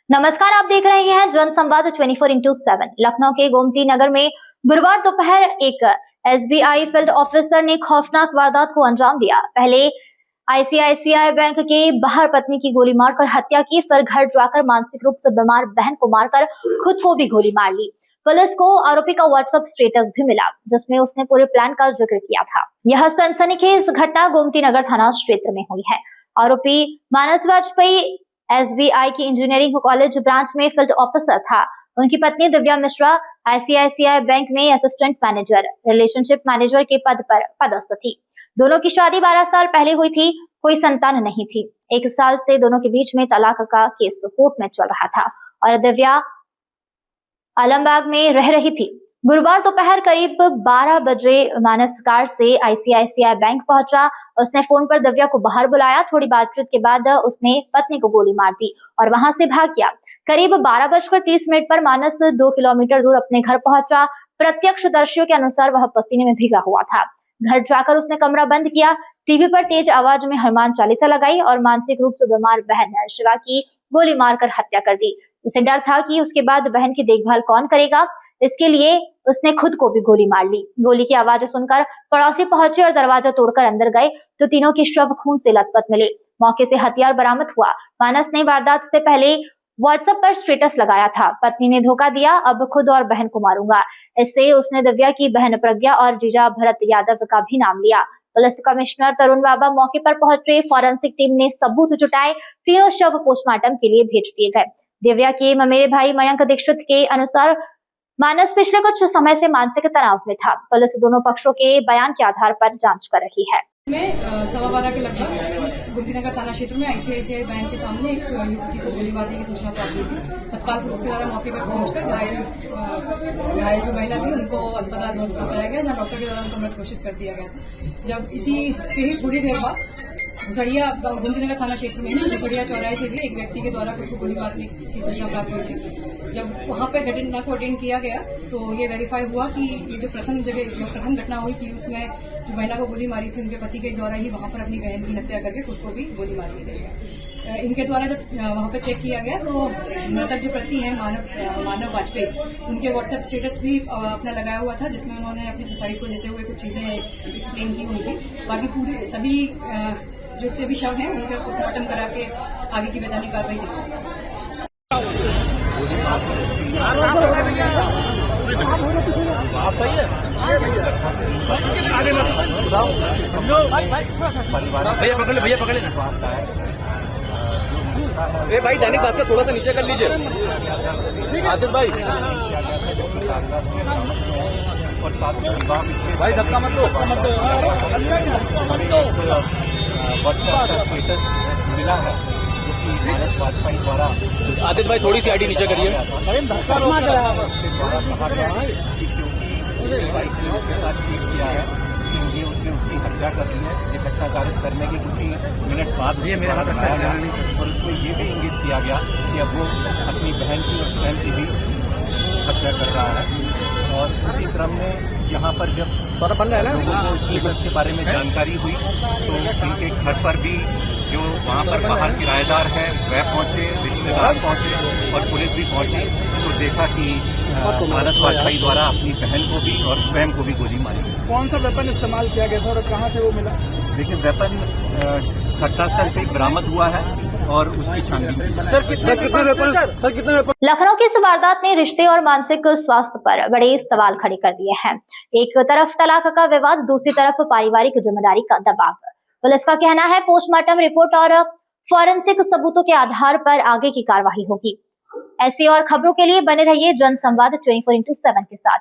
नमस्कार, आप देख रहे हैं जन संवाद 24x7। लखनऊ के गोमती नगर में गुरुवार दोपहर एक एसबीआई फील्ड ऑफिसर ने खौफनाक वारदात को अंजाम दिया। पहले आईसीआईसीआई बैंक के बाहर पत्नी की गोली मारकर हत्या की, फिर घर जाकर मानसिक रूप से बीमार बहन को मारकर खुद को भी गोली मार ली। पुलिस को आरोपी का व्हाट्सएप स्टेटस भी मिला, जिसमें उसने पूरे प्लान का जिक्र किया था। यह सनसनीखेज घटना गोमती नगर थाना क्षेत्र में हुई है। आरोपी मानस वाजपेयी एसबीआई की इंजीनियरिंग कॉलेज ब्रांच में फील्ड ऑफिसर था। उनकी पत्नी दिव्या मिश्रा आईसीआईसीआई बैंक में असिस्टेंट मैनेजर, रिलेशनशिप मैनेजर के पद पर पदस्थ थी। दोनों की शादी 12 साल पहले हुई थी। कोई संतान नहीं थी। 1 साल से दोनों के बीच में तलाक का केस कोर्ट में चल रहा था और दिव्या आलमबाग में रह रही थी। गुरुवार दोपहर करीब 12 बजे मानस कार से आईसीआईसीआई बैंक पहुंचा। उसने फोन पर दिव्या को बाहर बुलाया। थोड़ी बातचीत के बाद उसने पत्नी को गोली मार दी और वहां से भाग गया। करीब 12:30 पर मानस 2 किलोमीटर दूर अपने घर पहुंचा। प्रत्यक्षदर्शियों के अनुसार वह पसीने में भीगा हुआ था। घर जाकर उसने कमरा बंद किया, टीवी पर तेज आवाज में हनुमान चालीसा लगाई और मानसिक रूप से बीमार बहन शिवा की गोली मारकर हत्या कर दी। उसे डर था कि उसके बाद बहन की देखभाल कौन करेगा, इसके लिए उसने खुद को भी गोली मार ली। गोली की आवाज सुनकर पड़ोसी पहुंचे और दरवाजा तोड़कर अंदर गए तो तीनों की शव खून से लथपथ मिले। मौके से हथियार बरामद हुआ। मानस ने वारदात से पहले व्हाट्सएप पर स्टेटस लगाया था, पत्नी ने धोखा दिया, अब खुद और बहन को मारूंगा। इससे उसने दिव्या की बहन प्रज्ञा और जीजा भरत यादव का भी नाम लिया। पुलिस कमिश्नर तरुण बाबा मौके पर पहुंचे। फॉरेंसिक टीम ने सबूत जुटाए। तीनों शव पोस्टमार्टम के लिए भेज दिए गए। दिव्या के ममेरे भाई मयंक दीक्षित के अनुसार मानस पिछले कुछ समय से मानसिक तनाव में था। पुलिस दोनों पक्षों के बयान के आधार पर जांच कर रही है। में 12:15 के लगभग गोमती नगर थाना क्षेत्र में आईसीआईसीआई बैंक के सामने एक युवती को गोलीबारी की सूचना प्राप्त हुई थी। तत्काल पुलिस के द्वारा मौके पर पहुंचकर घायल जो महिला थी उनको अस्पताल पहुंचाया गया, जहां डॉक्टर के द्वारा उनको मृत घोषित कर दिया गया था। जब इसी के ही थोड़ी देर बाद घुसड़िया गोमती नगर थाना क्षेत्र में घुसड़िया चौराहे से भी एक व्यक्ति के द्वारा खुद को गोली मारने की सूचना प्राप्त हुई थी। जब वहां पे घटना को अटेंड किया गया तो ये वेरीफाई हुआ कि ये जो प्रथम घटना हुई थी उसमें जो महिला को गोली मारी थी उनके पति के द्वारा ही वहां पर अपनी बहन की हत्या करके खुद को भी गोली मार दी गई। इनके द्वारा जब वहां पे चेक किया गया तो मृतक जो प्रति है मानव वाजपेयी, उनके व्हाट्सएप स्टेटस भी अपना लगाया हुआ था, जिसमें उन्होंने अपनी सोसाइटी को लेते हुए कुछ चीजें एक्सप्लेन की हुई थी। बाकी पूरे सभी जितने भी शव हैं उनके पोस्टमार्टम करा के आगे की वैधानिक कार्रवाई की। भैया पकड़ ले ए भाई, दैनिक भास्कर थोड़ा सा नीचे कर लीजिए। आदित्य भाई भाई धक्का मत दो। स्टेटस मिला है जो कि मानस वाजपेयी द्वारा। आदित्य भाई थोड़ी सी आईडी नीचे करिए। किया है इसलिए उसने उसकी हत्या कर दी है। ये घटना कारित करने के कुछ ही मिनट बाद भी मेरे हाथ रखाया गया और उसको ये भी इंगित किया गया कि अब वो अपनी बहन की और स्वयं की भी हत्या कर रहा है। और उसी क्रम में यहाँ पर जब लोगों को इस केस के बारे में जानकारी हुई तो इनके घर पर भी जो वहाँ पर बाहर किराएदार है वह पहुँचे, रिश्तेदार पहुँचे और पुलिस भी पहुँची तो देखा कि मानस वाजपेयी द्वारा अपनी बहन को भी और स्वयं को भी गोली मारी। कौन सा वेपन इस्तेमाल किया गया था और कहाँ से वो मिला? देखिए, वेपन घटनास्थल से बरामद हुआ है और उसकी छानबीन। सर कितने वेपन? लखनऊ की इस वारदात ने रिश्ते और मानसिक स्वास्थ्य पर बड़े सवाल खड़े कर दिए हैं। एक तरफ तलाक का विवाद, दूसरी तरफ पारिवारिक जिम्मेदारी का दबाव। पुलिस का कहना है पोस्टमार्टम रिपोर्ट और फॉरेंसिक सबूतों के आधार पर आगे की कार्रवाई होगी। ऐसी और खबरों के लिए बने रहिए जन संवाद 24x7 के साथ।